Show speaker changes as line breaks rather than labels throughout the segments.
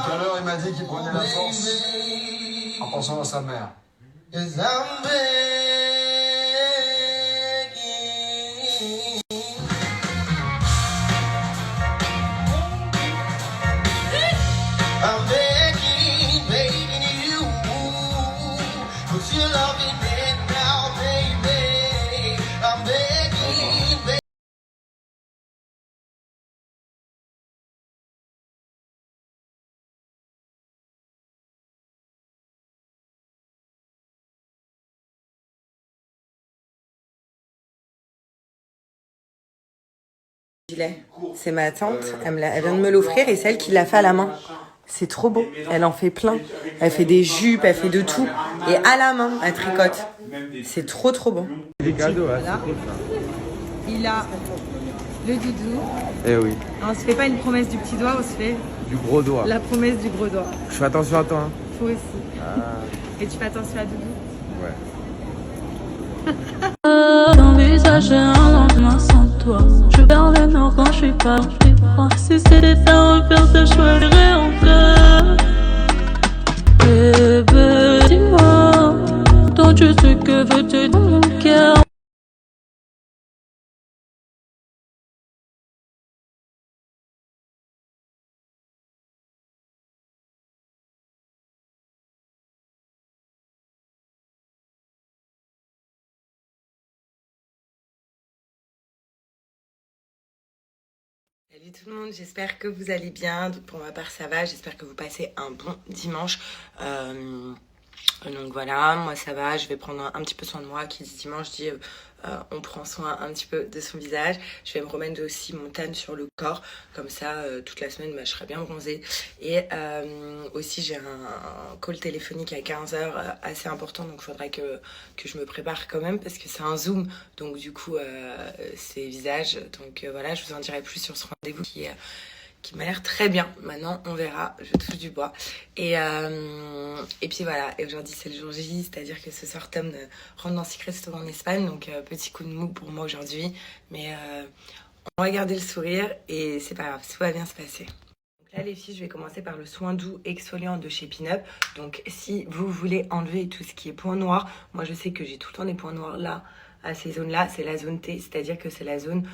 Tout à l'heure, il m'a dit qu'il prenait la force en pensant à sa mère.
C'est ma tante, elle vient de me l'offrir et c'est elle qui l'a fait à la main. C'est trop beau, elle en fait plein. Elle fait des jupes, elle fait de tout. Et à la main, elle tricote. C'est trop beau.
Des cadeaux, hein,
Voilà.
c'est cool ça.
Il a le doudou.
Eh oui,
On se fait pas une promesse du petit doigt, on se fait
du gros doigt.
la promesse du gros doigt.
Je fais attention à toi. Hein.
Toi aussi. Et tu fais attention à doudou.
Ouais.
D'envisager un lendemain sans toi. Je perds le nord quand je suis pas. Si c'était à refaire, je choisirais encore. Bébé, dis-moi, toi tu sais que veux-tu dans mon cœur.
Salut tout le monde, j'espère que vous allez bien. Pour ma part ça va, j'espère que vous passez un bon dimanche. Donc voilà, moi ça va, je vais prendre un petit peu soin de moi. Qui dit dimanche dit on prend soin un petit peu de son visage. Je vais me remettre aussi mon tan sur le corps, comme ça toute la semaine je serai bien bronzée. Et aussi j'ai un call téléphonique à 15h assez important, donc il faudrait que je me prépare quand même parce que c'est un zoom, donc du coup c'est visage. Donc voilà, je vous en dirai plus sur ce rendez-vous qui m'a l'air très bien. Maintenant, on verra. Je touche du bois. Et puis voilà. Et aujourd'hui, c'est le jour J. C'est-à-dire que ce soir, Tom rentre dans Secret Story en Espagne. Donc, petit coup de mou pour moi aujourd'hui. Mais on va garder le sourire. Et c'est pas grave. Tout va bien se passer. Donc là, les filles, je vais commencer par le soin doux exfoliant de chez Pinup. Donc, si vous voulez enlever tout ce qui est points noirs, moi, je sais que j'ai tout le temps des points noirs là. À ces zones-là, c'est la zone T, c'est-à-dire que c'est la zone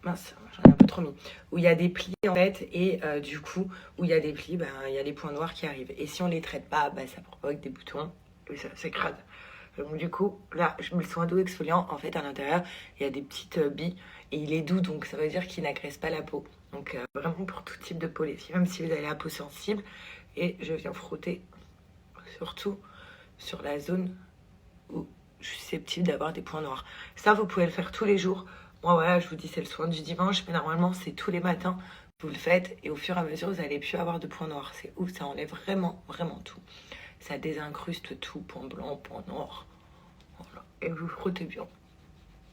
mince, j'en ai un peu trop mis, où il y a des plis en fait, et du coup, où il y a des plis, il y a les points noirs qui arrivent. Et si on les traite pas, ça provoque des boutons, et ça s'écrase. Donc du coup, là, je mets le soin doux exfoliant, en fait, à l'intérieur, il y a des petites billes, et il est doux, donc ça veut dire qu'il n'agresse pas la peau. Donc vraiment pour tout type de peau, les filles, même si vous avez la peau sensible, et je viens frotter, surtout sur la zone où je suis susceptible d'avoir des points noirs. Ça, vous pouvez le faire tous les jours. Moi, voilà, je vous dis, c'est le soin du dimanche, mais normalement, c'est tous les matins. Vous le faites et au fur et à mesure, vous n'allez plus avoir de points noirs. C'est ouf, ça enlève vraiment tout. Ça désincruste tout, points blancs, points noirs. Voilà. Et vous frottez bien.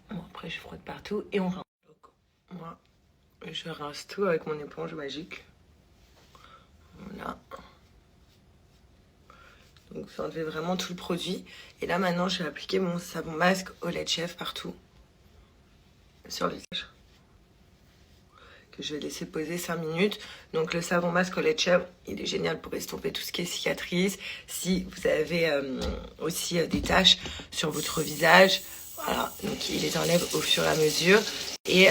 Bon, après, je frotte partout et on rince. Donc, moi, je rince tout avec mon éponge magique. Voilà. Donc vous enlevez vraiment tout le produit. Et là maintenant je vais appliquer mon savon masque au lait de chèvre partout sur le visage. Que je vais laisser poser 5 minutes. Donc le savon masque au lait de chèvre, il est génial pour estomper tout ce qui est cicatrice. Si vous avez aussi des taches sur votre visage, voilà, donc il les enlève au fur et à mesure. Et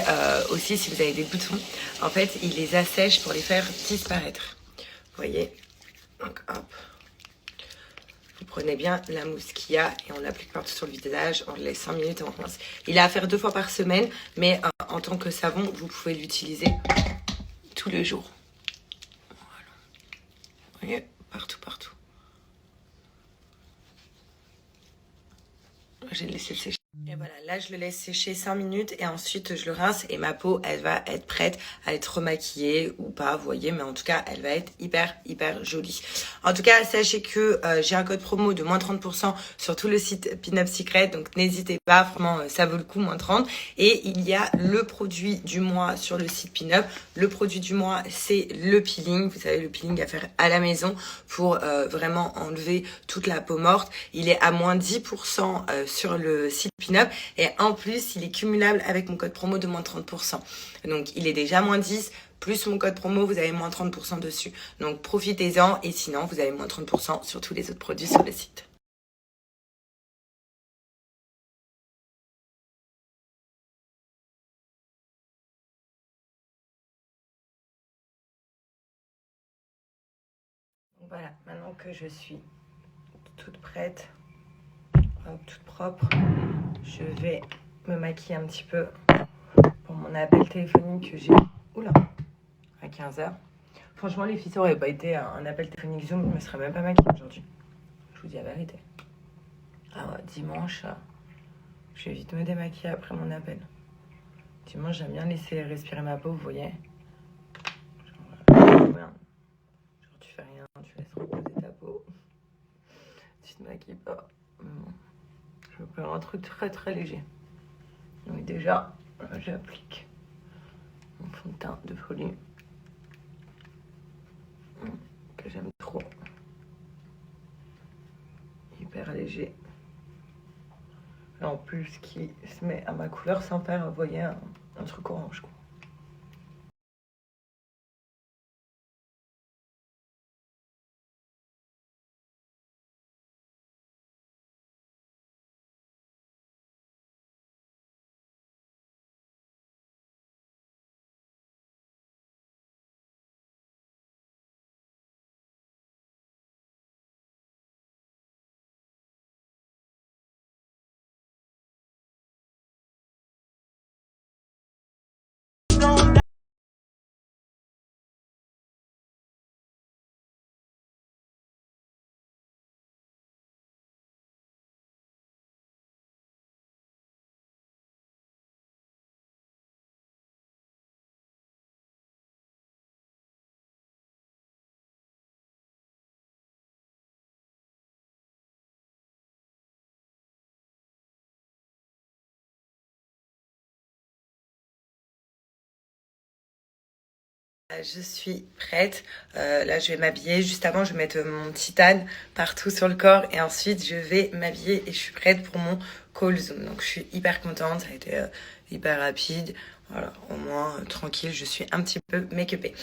aussi si vous avez des boutons, en fait il les assèche pour les faire disparaître. Vous voyez, donc hop. Vous prenez bien la mousse qu'il y a et on l'applique partout sur le visage, on le laisse 5 minutes et on rince. Il est à faire 2 fois par semaine, mais en tant que savon, vous pouvez l'utiliser tous les jours. Voilà. Vous voyez, partout. J'ai laissé le sécher. Et voilà, là je le laisse sécher 5 minutes et ensuite je le rince et ma peau elle va être prête à être remaquillée ou pas, vous voyez, mais en tout cas elle va être hyper jolie. En tout cas sachez que j'ai un code promo de moins 30% sur tout le site Pinup Secret, donc n'hésitez pas, vraiment ça vaut le coup, moins 30. Et il y a le produit du mois sur le site Pinup. Le produit du mois c'est le peeling, vous savez, le peeling à faire à la maison pour vraiment enlever toute la peau morte. Il est à moins 10% sur le site pin-up. Et en plus, il est cumulable avec mon code promo de moins 30%. Donc, il est déjà moins 10, plus mon code promo, vous avez moins 30% dessus. Donc, profitez-en et sinon, vous avez moins 30% sur tous les autres produits sur le site. Voilà, maintenant que je suis toute prête, toute propre, je vais me maquiller un petit peu pour mon appel téléphonique que j'ai à 15h. Franchement, les filles, ça aurait pas été un appel téléphonique Zoom, je me serais même pas maquillée aujourd'hui. Je vous dis la vérité. Alors, dimanche, je vais vite me démaquiller après mon appel. Dimanche, j'aime bien laisser respirer ma peau, vous voyez. Tu fais rien, tu laisses reposer ta peau. Tu te maquilles pas. Je vais faire un truc très léger. Donc déjà, j'applique mon fond de teint de folie. Que j'aime trop. Hyper léger. Et en plus, qui se met à ma couleur sans faire, vous voyez, un truc orange, quoi. Je suis prête. Là, je vais m'habiller. Juste avant, je vais mettre mon titane partout sur le corps. Et ensuite, je vais m'habiller et je suis prête pour mon call Zoom. Donc, je suis hyper contente. Ça a été hyper rapide. Voilà, au moins, tranquille, je suis un petit peu make-upée.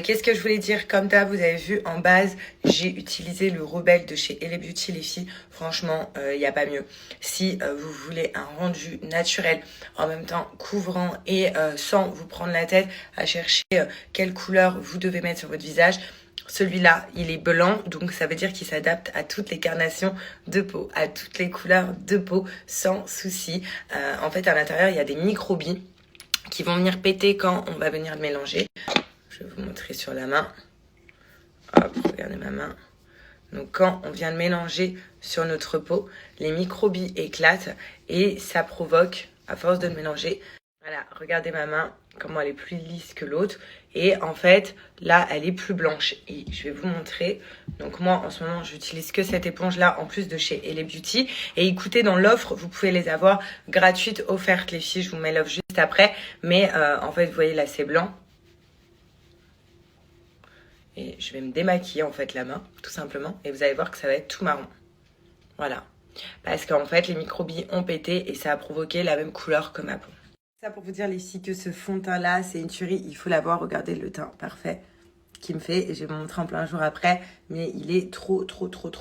Qu'est-ce que je voulais dire? Comme d'hab, vous avez vu, en base, j'ai utilisé le Rebelle de chez Elle Beauty, les filles. Franchement, il n'y a pas mieux. Si vous voulez un rendu naturel, en même temps couvrant et sans vous prendre la tête à chercher quelle couleur vous devez mettre sur votre visage, celui-là, il est blanc, donc ça veut dire qu'il s'adapte à toutes les carnations de peau, à toutes les couleurs de peau, sans souci. En fait, à l'intérieur, il y a des microbilles qui vont venir péter quand on va venir le mélanger. Je vais vous montrer sur la main. Hop, regardez ma main. Donc quand on vient le mélanger sur notre peau, les microbilles éclatent et ça provoque, à force de le mélanger, voilà, regardez ma main, comment elle est plus lisse que l'autre. Et en fait, là, elle est plus blanche. Et je vais vous montrer. Donc moi, en ce moment, j'utilise que cette éponge-là, en plus de chez Elle Beauty. Et écoutez, dans l'offre, vous pouvez les avoir gratuites, offertes, les filles. Je vous mets l'offre juste après. Mais en fait, vous voyez, là, c'est blanc. Et je vais me démaquiller, en fait, la main, tout simplement. Et vous allez voir que ça va être tout marron. Voilà. Parce qu'en fait, les microbilles ont pété et ça a provoqué la même couleur que ma peau. Ça pour vous dire les filles que ce fond de teint là c'est une tuerie, il faut l'avoir, regardez le teint parfait qu'il me fait et je vais vous montrer en plein jour après, mais il est trop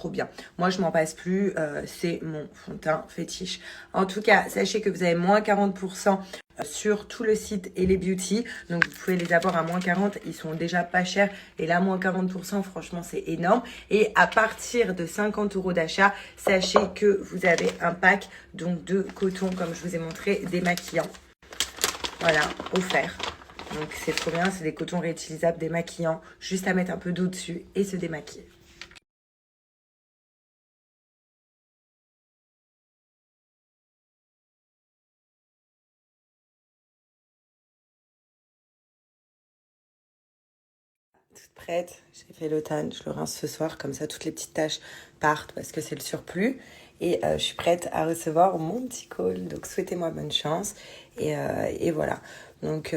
bien. Moi je m'en passe plus, c'est mon fond de teint fétiche. En tout cas sachez que vous avez moins 40% sur tout le site Elle Beauty, donc vous pouvez les avoir à moins 40, ils sont déjà pas chers et là moins 40% franchement c'est énorme. Et à partir de 50 € d'achat, sachez que vous avez un pack donc de coton comme je vous ai montré démaquillant. Voilà, offert. Donc c'est trop bien, c'est des cotons réutilisables, démaquillants. Juste à mettre un peu d'eau dessus et se démaquiller. Toute prête, j'ai fait le tan, je le rince ce soir, comme ça toutes les petites taches partent parce que c'est le surplus. Et je suis prête à recevoir mon petit call, donc souhaitez-moi bonne chance. Et voilà, donc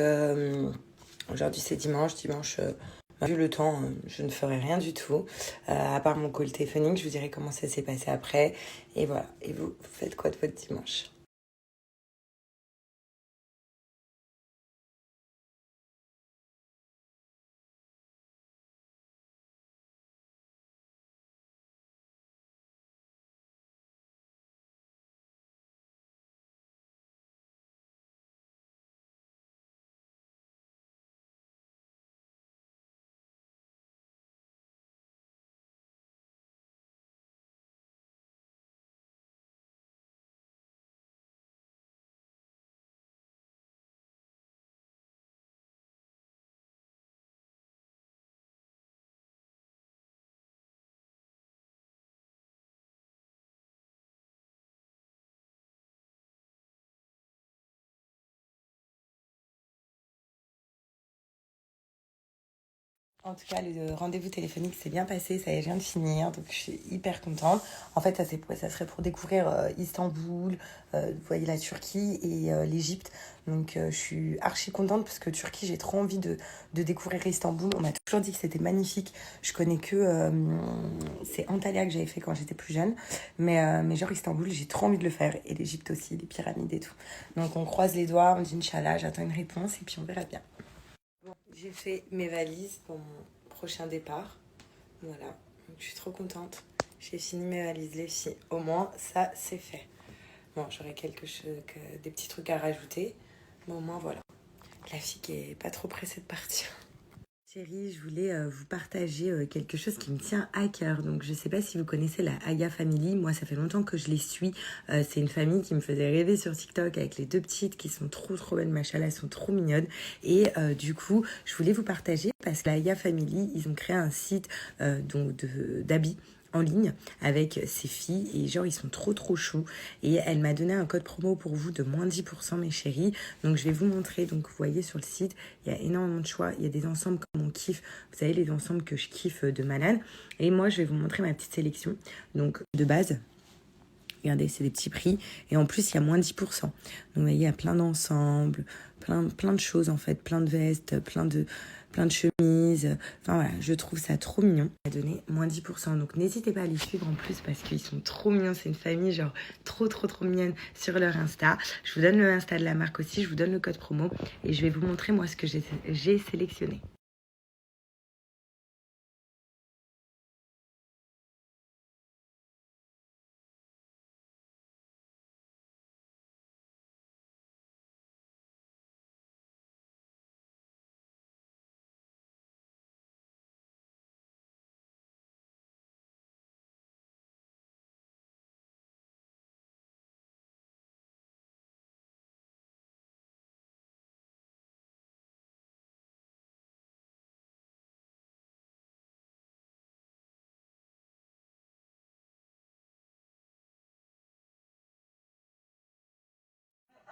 aujourd'hui c'est dimanche, vu le temps, je ne ferai rien du tout, à part mon call téléphonique, je vous dirai comment ça s'est passé après. Et voilà, et vous faites quoi de votre dimanche? En tout cas, le rendez-vous téléphonique s'est bien passé, ça y est, je viens de finir, donc je suis hyper contente. En fait, ça serait pour découvrir Istanbul, vous voyez la Turquie et l'Égypte. Donc je suis archi contente parce que Turquie, j'ai trop envie de découvrir Istanbul. On m'a toujours dit que c'était magnifique. Je connais que... c'est Antalya que j'avais fait quand j'étais plus jeune. Mais genre Istanbul, j'ai trop envie de le faire. Et l'Égypte aussi, les pyramides et tout. Donc on croise les doigts, on dit Inch'Allah, j'attends une réponse et puis on verra bien. Bon, j'ai fait mes valises pour mon prochain départ. Voilà, donc je suis trop contente. J'ai fini mes valises, les filles. Au moins, ça, c'est fait. Bon, j'aurai des petits trucs à rajouter. Mais au moins, voilà. La fille qui est pas trop pressée de partir. Chérie, je voulais vous partager quelque chose qui me tient à cœur. Donc, je sais pas si vous connaissez la Aya Family. Moi, ça fait longtemps que je les suis. C'est une famille qui me faisait rêver sur TikTok avec les 2 petites qui sont trop belles, machallah, elles sont trop mignonnes. Et du coup, je voulais vous partager parce que la Aya Family, ils ont créé un site d'habits en ligne avec ses filles et genre ils sont trop choux et elle m'a donné un code promo pour vous de moins 10% mes chéris, donc je vais vous montrer. Donc vous voyez sur le site il y a énormément de choix, il y a des ensembles comme on kiffe, vous savez les ensembles que je kiffe de malade, et moi je vais vous montrer ma petite sélection. Donc de base, regardez, c'est des petits prix. Et en plus, il y a moins 10%. Donc, vous voyez, il y a plein d'ensembles, plein de choses, en fait. Plein de vestes, plein de chemises. Enfin, voilà, je trouve ça trop mignon. Ça a donné moins 10%. Donc, n'hésitez pas à les suivre en plus parce qu'ils sont trop mignons. C'est une famille, genre, trop mignonne sur leur Insta. Je vous donne le Insta de la marque aussi. Je vous donne le code promo. Et je vais vous montrer, moi, ce que j'ai sélectionné.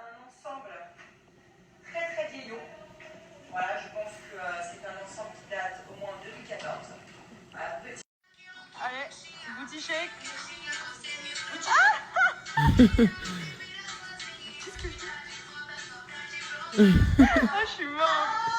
Un ensemble très vieillot. Voilà, je pense que c'est un ensemble qui date au moins de 2014. Voilà, petit. Allez, booty shake. Qu'est-ce que je dis? Oh, je suis morte.